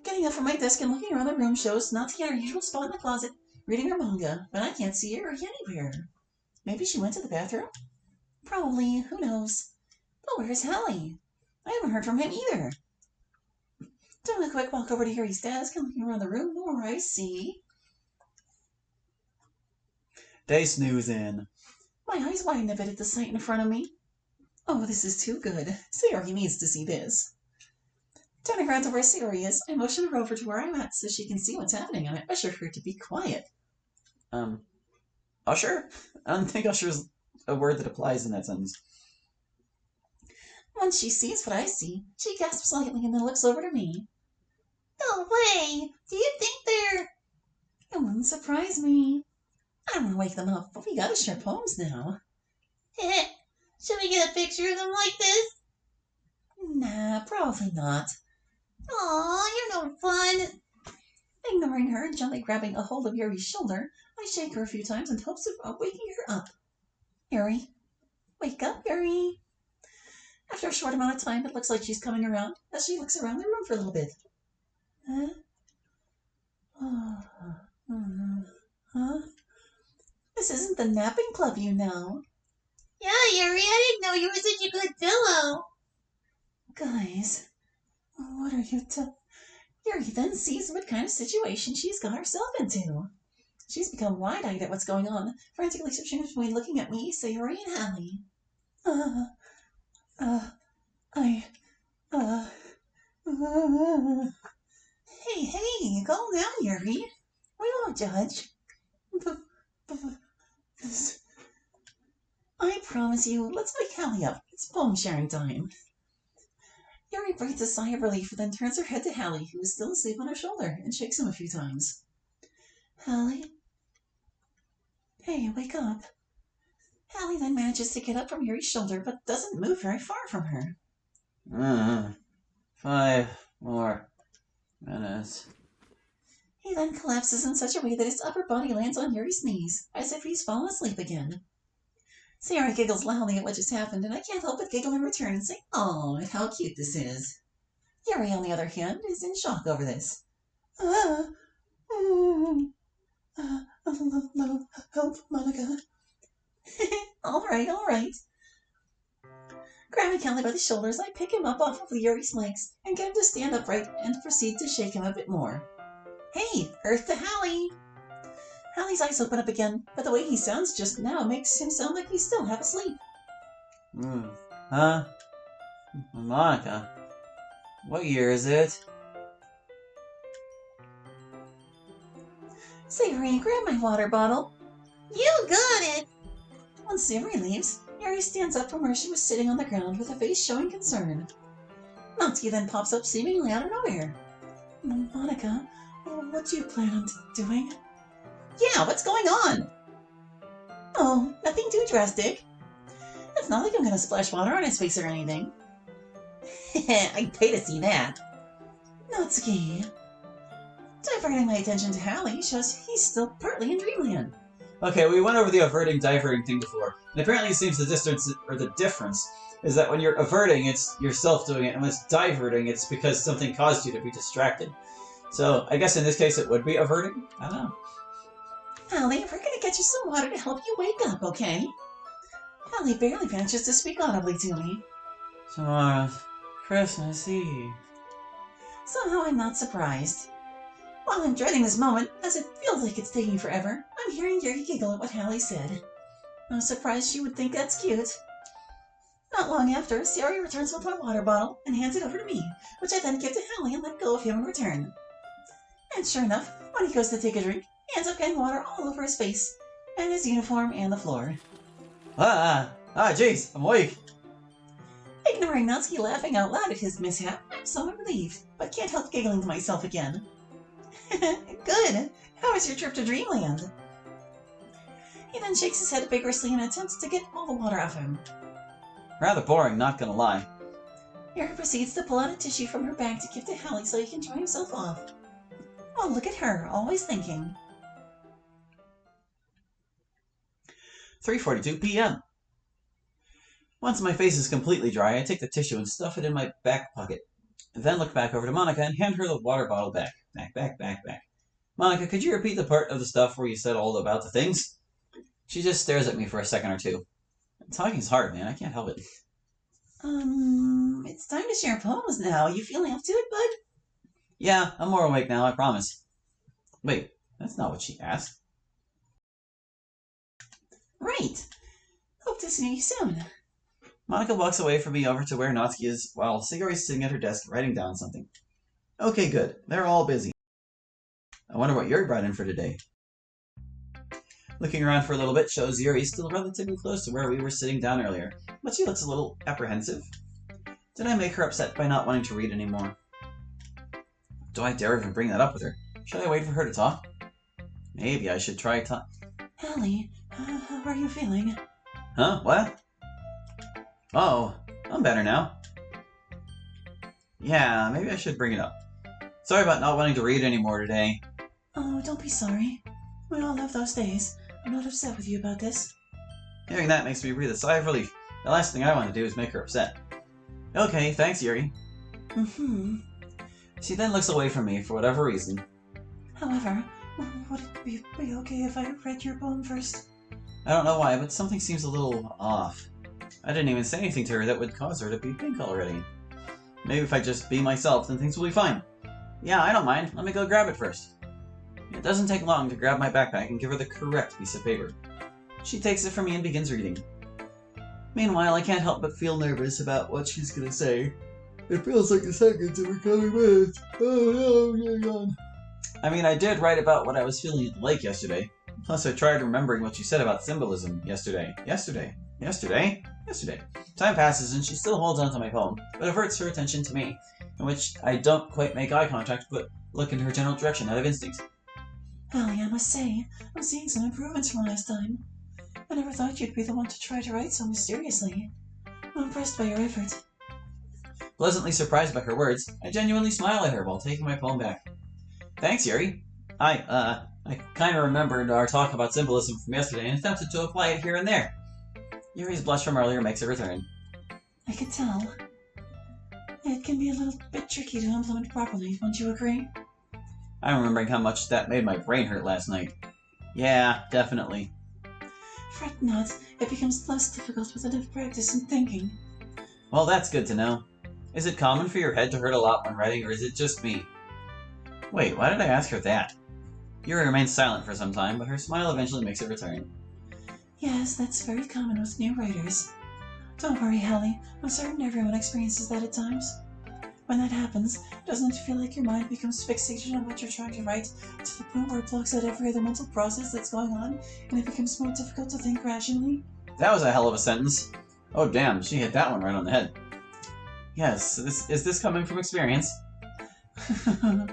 Getting up from my desk and looking around the room shows not to get her usual spot in the closet, reading her manga, but I can't see her anywhere. Maybe she went to the bathroom? Probably, who knows? But where's Hallie? I haven't heard from him either. Doing a quick walk over to Yuri's desk and looking around the room more, I see. Day snoozing. My eyes widen a bit at the sight in front of me. Oh, this is too good. Sayori needs to see this. Turning around to where Sayori is, I motion her over to where I'm at so she can see what's happening, and I usher her to be quiet. Usher? I don't think usher is a word that applies in that sentence. Once she sees what I see, she gasps slightly and then looks over to me. No way! Do you think they're... It wouldn't surprise me. I don't want to wake them up, but we gotta share poems now. Should we get a picture of them like this? Nah, probably not. Aw, you're no fun. Ignoring her and gently grabbing a hold of Yuri's shoulder, I shake her a few times in hopes of waking her up. Yuri. Wake up, Yuri. After a short amount of time, it looks like she's coming around as she looks around the room for a little bit. Huh? This isn't the napping club, you know. Yeah, Yuri, I didn't know you were such a good pillow. Guys, what are you Yuri then sees what kind of situation she's got herself into. She's become wide-eyed at what's going on, frantically switching between looking at me, Sayori, and Hallie. Hey, calm down, Yuri. We won't judge. I promise you, let's wake Hallie up. It's poem sharing time. Yuri breathes a sigh of relief, then turns her head to Hallie, who is still asleep on her shoulder, and shakes him a few times. Hallie? Hey, wake up. Hallie then manages to get up from Yuri's shoulder, but doesn't move very far from her. 5 more minutes. He then collapses in such a way that his upper body lands on Yuri's knees, as if he's fallen asleep again. Sayori giggles loudly at what just happened, and I can't help but giggle in return and say, "Oh, how cute this is." Yuri, on the other hand, is in shock over this. Help, Monica. All right. Grabbing Hallie by the shoulders, I pick him up off of Yuri's legs and get him to stand upright and proceed to shake him a bit more. Hey, earth to Hallie! Hallie's eyes open up again, but the way he sounds just now makes him sound like he's still half asleep. Huh? Monica? What year is it? Sayori, grab my water bottle. You got it! Once Sayori leaves, Yuri stands up from where she was sitting on the ground with a face showing concern. Natsuki then pops up seemingly out of nowhere. Monica, what do you plan on doing? Yeah, what's going on? Oh, nothing too drastic. It's not like I'm gonna splash water on his face or anything. I'd pay to see that. Natsuki. Diverting my attention to Hallie shows he's still partly in dreamland. Okay, we went over the averting, diverting thing before, and apparently it seems the difference is that when you're averting, it's yourself doing it, and when it's diverting, it's because something caused you to be distracted. So, I guess in this case it would be averting? I don't know. Hallie, we're gonna get you some water to help you wake up, okay? Hallie barely manages to speak audibly to me. Tomorrow's Christmas Eve. Somehow I'm not surprised. While I'm dreading this moment, as it feels like it's taking forever, I'm hearing Yuri giggle at what Hallie said. No surprise she would think that's cute. Not long after, Sayori returns with my water bottle and hands it over to me, which I then give to Hallie and let go of him in return. And sure enough, when he goes to take a drink, he ends up getting water all over his face, and his uniform, and the floor. Jeez, I'm awake. Ignoring Natsuki laughing out loud at his mishap, I'm somewhat relieved, but can't help giggling to myself again. Good! How was your trip to Dreamland? He then shakes his head vigorously and attempts to get all the water off him. Rather boring, not gonna lie. Yuri proceeds to pull out a tissue from her bag to give to Hallie so he can dry himself off. Oh, look at her, always thinking. 3:42 p.m. Once my face is completely dry, I take the tissue and stuff it in my back pocket. Then look back over to Monica and hand her the water bottle back. Back. Monica, could you repeat the part of the stuff where you said all about the things? She just stares at me for a second or two. Talking's hard, man. I can't help it. It's time to share poems now. You feeling up to it, bud? Yeah, I'm more awake now, I promise. Wait, that's not what she asked. Right. Hope to see you soon. Monica walks away from me over to where Natsuki is, while Sigori's sitting at her desk writing down something. Okay, good. They're all busy. I wonder what Yuri brought in for today. Looking around for a little bit shows Yuri still relatively close to where we were sitting down earlier, but she looks a little apprehensive. Did I make her upset by not wanting to read anymore? Do I dare even bring that up with her? Should I wait for her to talk? Maybe I should try Allie, how are you feeling? Huh? What? Oh, I'm better now. Yeah, maybe I should bring it up. Sorry about not wanting to read anymore today. Oh, don't be sorry. We all have those days. I'm not upset with you about this. Hearing that makes me breathe a sigh of relief. The last thing I want to do is make her upset. Okay, thanks, Yuri. She then looks away from me for whatever reason. However, would it be okay if I read your poem first? I don't know why, but something seems a little off. I didn't even say anything to her that would cause her to be pink already. Maybe if I just be myself, then things will be fine. Yeah, I don't mind. Let me go grab it first. It doesn't take long to grab my backpack and give her the correct piece of paper. She takes it from me and begins reading. Meanwhile, I can't help but feel nervous about what she's gonna say. It feels like the seconds are becoming minutes. Oh no, I mean, I did write about what I was feeling at the lake yesterday. Plus, I tried remembering what you said about symbolism yesterday. Time passes and she still holds on to my poem, but averts her attention to me, in which I don't quite make eye contact, but look in her general direction out of instinct. Allie, I must say, I'm seeing some improvements from last time. I never thought you'd be the one to try to write so mysteriously. I'm impressed by your effort. Pleasantly surprised by her words, I genuinely smile at her while taking my poem back. Thanks, Yuri. I kind of remembered our talk about symbolism from yesterday and attempted to apply it here and there. Yuri's blush from earlier makes a return. I could tell. It can be a little bit tricky to implement properly, won't you agree? I'm remembering how much that made my brain hurt last night. Yeah, definitely. Fret not, it becomes less difficult with enough practice and thinking. Well, that's good to know. Is it common for your head to hurt a lot when writing, or is it just me? Wait, why did I ask her that? Yuri remains silent for some time, but her smile eventually makes a return. Yes, that's very common with new writers. Don't worry, Hallie. I'm certain everyone experiences that at times. When that happens, doesn't it feel like your mind becomes fixated on what you're trying to write to the point where it blocks out every other mental process that's going on, and it becomes more difficult to think rationally? That was a hell of a sentence. Oh damn, she hit that one right on the head. Yes, is this coming from experience?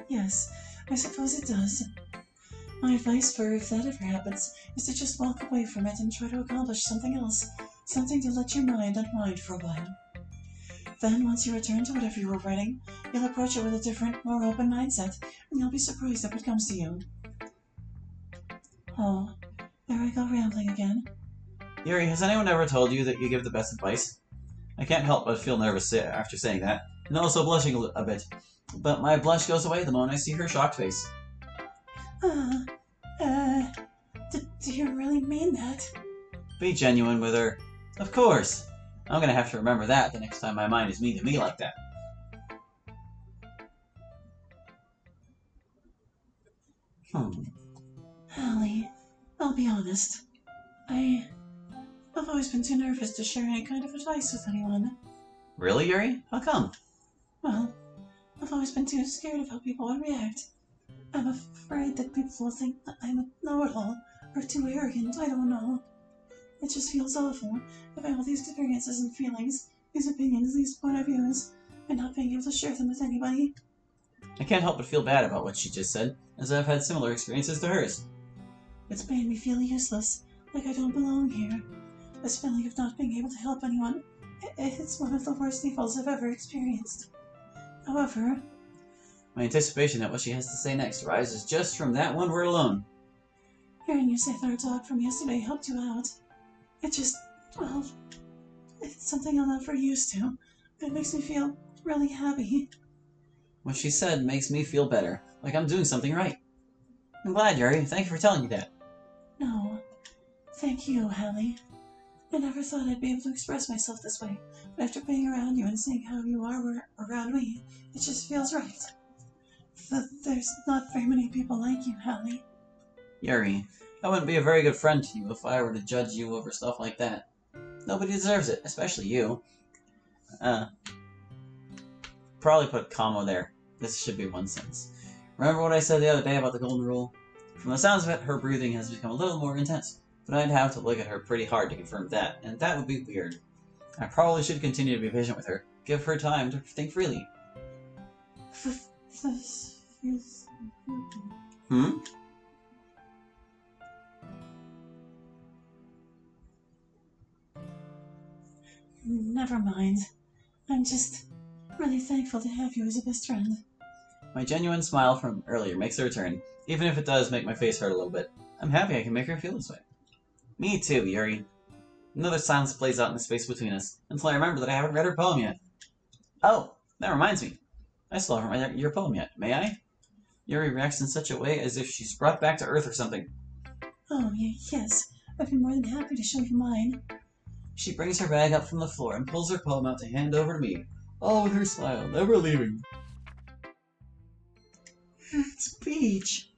Yes, I suppose it does. My advice for if that ever happens is to just walk away from it and try to accomplish something else, something to let your mind unwind for a while. Then, once you return to whatever you were writing, you'll approach it with a different, more open mindset, and you'll be surprised at what comes to you. Oh, there I go rambling again. Yuri, has anyone ever told you that you give the best advice? I can't help but feel nervous after saying that, and also blushing a bit. But my blush goes away the moment I see her shocked face. Do you really mean that? Be genuine with her. Of course. I'm gonna have to remember that the next time my mind is mean to me like that. Allie, I'll be honest. I've always been too nervous to share any kind of advice with anyone. Really, Yuri? How come? Well, I've always been too scared of how people would react. I'm afraid that people will think that I'm a know-it-all, or too arrogant, I don't know. It just feels awful, having all these experiences and feelings, these opinions, these point of views, and not being able to share them with anybody. I can't help but feel bad about what she just said, as I've had similar experiences to hers. It's made me feel useless, like I don't belong here. This feeling of not being able to help anyone, it's one of the worst evils I've ever experienced. However, my anticipation at what she has to say next rises just from that one word alone. Hearing you say that our talk from yesterday helped you out. It just, well, it's something I'm not very used to. It makes me feel really happy. What she said makes me feel better, like I'm doing something right. I'm glad, Yuri. Thank you for telling me that. No, thank you, Hallie. I never thought I'd be able to express myself this way, but after being around you and seeing how you are around me, it just feels right. There's not very many people like you, Hallie. Yuri, I wouldn't be a very good friend to you if I were to judge you over stuff like that. Nobody deserves it, especially you. Probably put comma there. This should be one sentence. Remember what I said the other day about the golden rule? From the sounds of it, her breathing has become a little more intense, but I'd have to look at her pretty hard to confirm that, and that would be weird. I probably should continue to be patient with her, give her time to think freely. Hmm? Never mind. I'm just really thankful to have you as a best friend. My genuine smile from earlier makes a return, even if it does make my face hurt a little bit. I'm happy I can make her feel this way. Me too, Yuri. Another silence plays out in the space between us, until I remember that I haven't read her poem yet. Oh, that reminds me. I still haven't read your poem yet. May I? Yuri reacts in such a way as if she's brought back to Earth or something. Oh, yes. I'd be more than happy to show you mine. She brings her bag up from the floor and pulls her poem out to hand over to me, all with her smile, never leaving. It's Peach.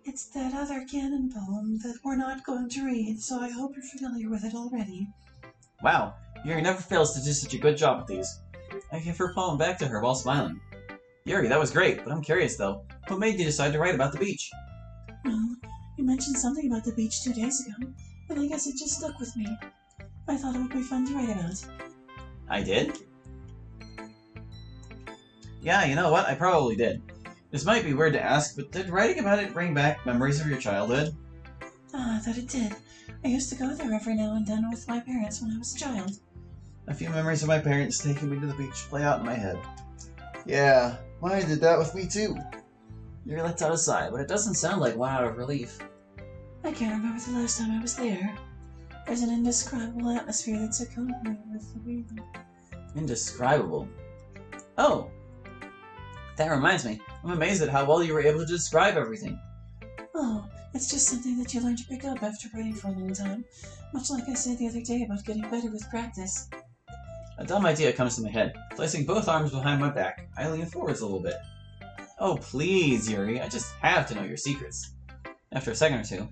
It's that other canon poem that we're not going to read, so I hope you're familiar with it already. Wow, Yuri never fails to do such a good job with these. I give her poem back to her while smiling. Yuri, that was great, but I'm curious though. What made you decide to write about the beach? Well, you mentioned something about the beach 2 days ago, and I guess it just stuck with me. I thought it would be fun to write about. I did? Yeah, you know what? I probably did. This might be weird to ask, but did writing about it bring back memories of your childhood? I thought it did. I used to go there every now and then with my parents when I was a child. A few memories of my parents taking me to the beach play out in my head. Yeah, mine did that with me too. Yuri lets out a sigh, but it doesn't sound like one out of relief. I can't remember the last time I was there. There's an indescribable atmosphere that's accompanied with the breathing. Indescribable? Oh! That reminds me, I'm amazed at how well you were able to describe everything. Oh, it's just something that you learn to pick up after writing for a long time. Much like I said the other day about getting better with practice. A dumb idea comes to my head. Placing both arms behind my back, I lean forwards a little bit. Oh, please, Yuri, I just have to know your secrets. After a second or two,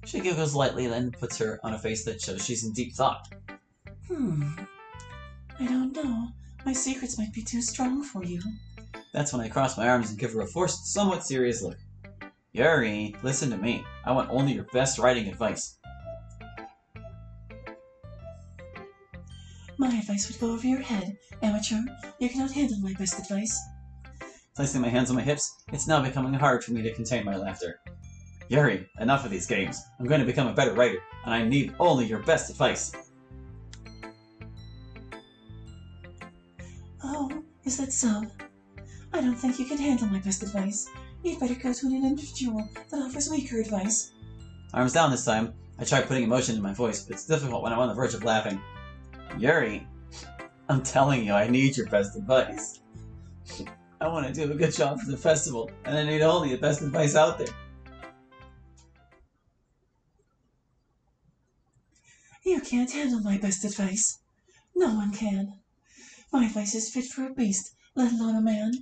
she giggles lightly, then puts her on a face that shows she's in deep thought. I don't know. My secrets might be too strong for you. That's when I cross my arms and give her a forced, somewhat serious look. Yuri, listen to me. I want only your best writing advice. My advice would go over your head. Amateur, you cannot handle my best advice. Placing my hands on my hips, it's now becoming hard for me to contain my laughter. Yuri, enough of these games. I'm going to become a better writer, and I need only your best advice. Oh, is that so? I don't think you can handle my best advice. You'd better go to an individual that offers weaker advice. Arms down this time. I try putting emotion in my voice, but it's difficult when I'm on the verge of laughing. Yuri, I'm telling you, I need your best advice. I want to do a good job for the festival, and I need only the best advice out there. You can't handle my best advice. No one can. My advice is fit for a beast, let alone a man.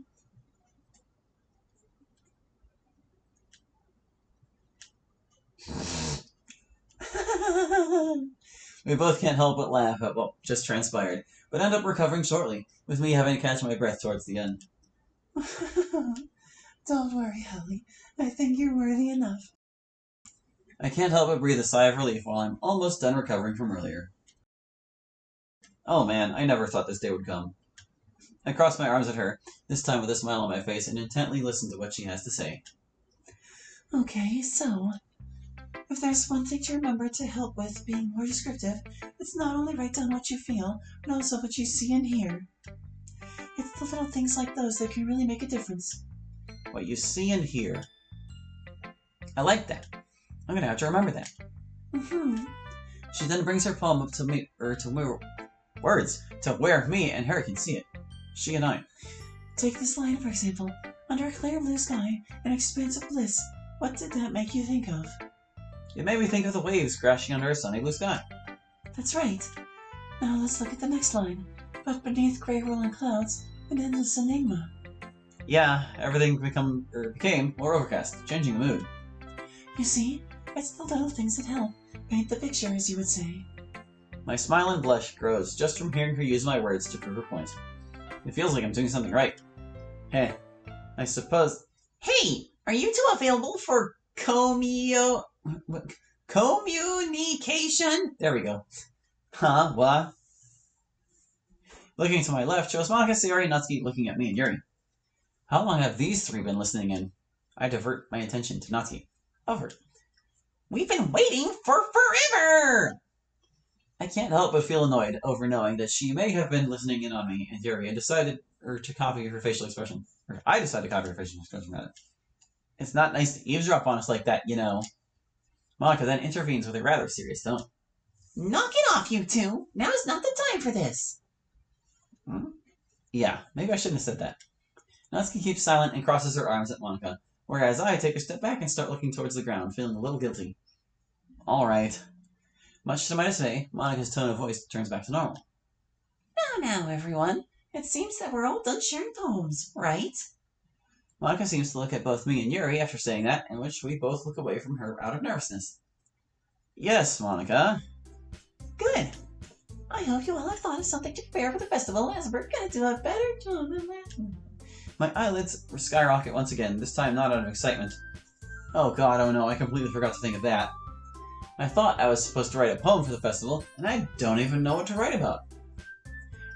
We both can't help but laugh at what just transpired, but end up recovering shortly, with me having to catch my breath towards the end. Don't worry, Hallie. I think you're worthy enough. I can't help but breathe a sigh of relief while I'm almost done recovering from earlier. Oh man, I never thought this day would come. I cross my arms at her, this time with a smile on my face, and intently listen to what she has to say. Okay, so, if there's one thing to remember to help with being more descriptive, it's not only write down what you feel, but also what you see and hear. It's the little things like those that can really make a difference. What you see and hear. I like that. I'm gonna have to remember that. She then brings her poem up to me, to where me and her can see it. She and I. Take this line, for example. Under a clear blue sky, an expanse of bliss. What did that make you think of? It made me think of the waves crashing under a sunny blue sky. That's right. Now let's look at the next line. But beneath gray rolling clouds, an endless enigma. Yeah, everything became more overcast, changing the mood. You see, it's the little things that help. Paint the picture, as you would say. My smile and blush grows just from hearing her use my words to prove her point. It feels like I'm doing something right. Hey, I suppose... Hey! Are you two available for communication? There we go. Huh? What? Looking to my left shows Monica, Sayori, and Natsuki looking at me and Yuri. How long have these three been listening in? I divert my attention to Natsuki. Over. We've been waiting for forever! I can't help but feel annoyed over knowing that she may have been listening in on me and Yuri and decided to copy her facial expression. Or I decided to copy her facial expression, rather. It's not nice to eavesdrop on us like that, you know. Monica then intervenes with a rather serious tone. Knock it off, you two! Now is not the time for this! Yeah, maybe I shouldn't have said that. Natsuki keeps silent and crosses her arms at Monica, whereas I take a step back and start looking towards the ground, feeling a little guilty. Alright. Much to my dismay, Monica's tone of voice turns back to normal. Now, everyone. It seems that we're all done sharing poems, right? Monica seems to look at both me and Yuri after saying that, in which we both look away from her out of nervousness. Yes, Monica. Good. I hope you all have thought of something to prepare for the festival, as we're gonna do a better job than that. My eyelids skyrocket once again, this time not out of excitement. Oh god, oh no, I completely forgot to think of that. I thought I was supposed to write a poem for the festival, and I don't even know what to write about.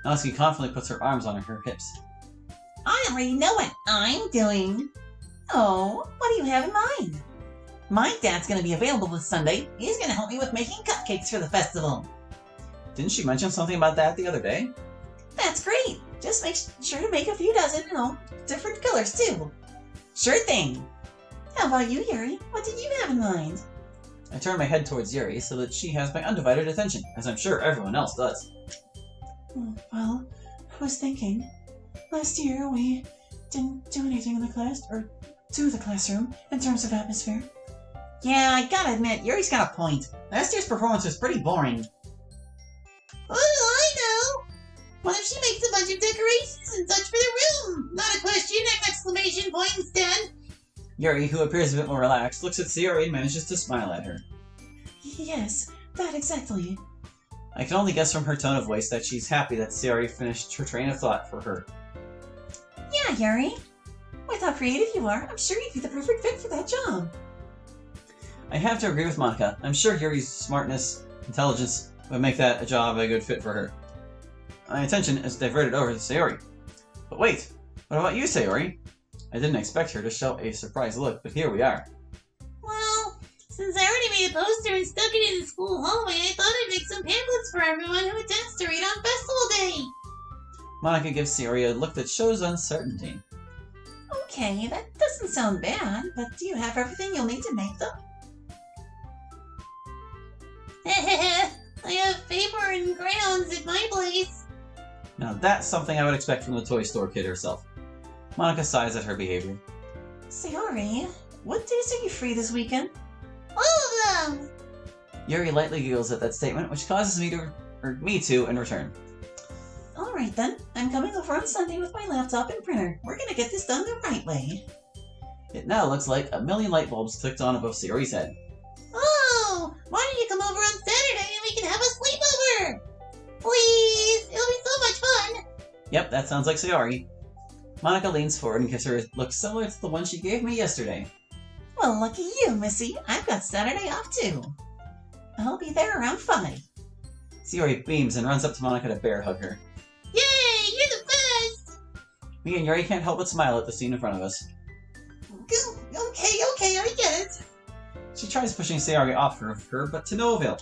Natsuki confidently puts her arms on her hips. I already know what I'm doing. Oh, what do you have in mind? My dad's gonna be available this Sunday. He's gonna help me with making cupcakes for the festival. Didn't she mention something about that the other day? That's great. Just make sure to make a few dozen, different colors too. Sure thing. How about you, Yuri? What did you have in mind? I turn my head towards Yuri so that she has my undivided attention, as I'm sure everyone else does. Well, I was thinking, last year we didn't do anything in the class, or to the classroom, in terms of atmosphere. Yeah, I gotta admit, Yuri's got a point. Last year's performance was pretty boring. What do I know? What if she makes a bunch of decorations and such for the room? Not a question, an exclamation point instead. Yuri, who appears a bit more relaxed, looks at Sayori and manages to smile at her. Yes, that exactly. I can only guess from her tone of voice that she's happy that Sayori finished her train of thought for her. Yeah, Yuri. With how creative you are, I'm sure you'd be the perfect fit for that job. I have to agree with Monica. I'm sure Yuri's smartness, intelligence would make that a good fit for her. My attention is diverted over to Sayori. But wait, what about you, Sayori? I didn't expect her to show a surprised look, but here we are. Well, since I already made a poster and stuck it in the school hallway, I thought I'd make some pamphlets for everyone who attends to read on festival day. Monica gives Sayori a look that shows uncertainty. Okay, that doesn't sound bad, but do you have everything you'll need to make them? I have paper and crayons at my place. Now that's something I would expect from the toy store kid herself. Monica sighs at her behavior. Sayori, what days are you free this weekend? All of them! Yuri lightly giggles at that statement, which causes me to in return. Alright then, I'm coming over on Sunday with my laptop and printer. We're gonna get this done the right way. It now looks like a million light bulbs clicked on above Sayori's head. Oh, why don't you come over on Saturday and we can have a sleepover? Please, it'll be so much fun. Yep, that sounds like Sayori. Monica leans forward and gives her a look similar to the one she gave me yesterday. Well, lucky you, Missy. I've got Saturday off too. I'll be there around 5. Sayori beams and runs up to Monica to bear hug her. Yay, you're the best! Me and Yuri can't help but smile at the scene in front of us. Okay, I get it. She tries pushing Sayori off her, but to no avail.